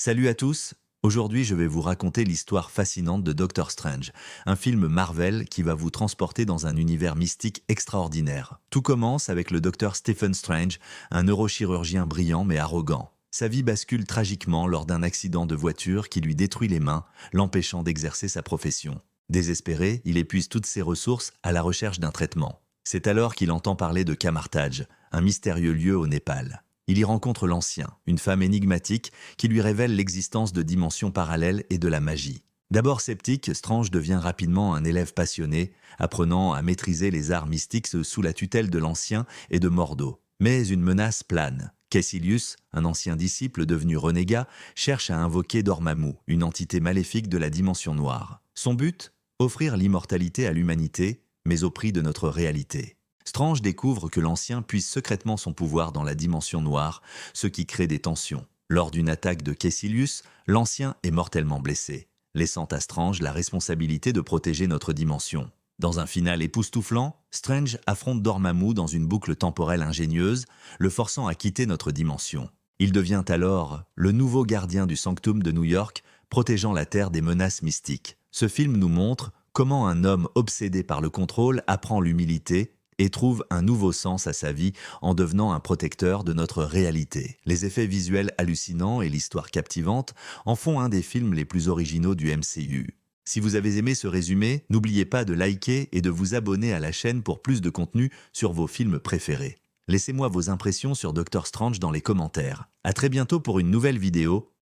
Salut à tous. Aujourd'hui, je vais vous raconter l'histoire fascinante de Doctor Strange, un film Marvel qui va vous transporter dans un univers mystique extraordinaire. Tout commence avec le docteur Stephen Strange, un neurochirurgien brillant mais arrogant. Sa vie bascule tragiquement lors d'un accident de voiture qui lui détruit les mains, l'empêchant d'exercer sa profession. Désespéré, il épuise toutes ses ressources à la recherche d'un traitement. C'est alors qu'il entend parler de Kamartaj, un mystérieux lieu au Népal. Il y rencontre l'Ancien, une femme énigmatique qui lui révèle l'existence de dimensions parallèles et de la magie. D'abord sceptique, Strange devient rapidement un élève passionné, apprenant à maîtriser les arts mystiques sous la tutelle de l'Ancien et de Mordo. Mais une menace plane. Caecilius, un ancien disciple devenu renégat, cherche à invoquer Dormammu, une entité maléfique de la dimension noire. Son but? Offrir l'immortalité à l'humanité, mais au prix de notre réalité. Strange découvre que l'Ancien puise secrètement son pouvoir dans la dimension noire, ce qui crée des tensions. Lors d'une attaque de Caecilius, l'Ancien est mortellement blessé, laissant à Strange la responsabilité de protéger notre dimension. Dans un final époustouflant, Strange affronte Dormammu dans une boucle temporelle ingénieuse, le forçant à quitter notre dimension. Il devient alors le nouveau gardien du Sanctum de New York, protégeant la Terre des menaces mystiques. Ce film nous montre comment un homme obsédé par le contrôle apprend l'humilité et trouve un nouveau sens à sa vie en devenant un protecteur de notre réalité. Les effets visuels hallucinants et l'histoire captivante en font un des films les plus originaux du MCU. Si vous avez aimé ce résumé, n'oubliez pas de liker et de vous abonner à la chaîne pour plus de contenu sur vos films préférés. Laissez-moi vos impressions sur Doctor Strange dans les commentaires. À très bientôt pour une nouvelle vidéo.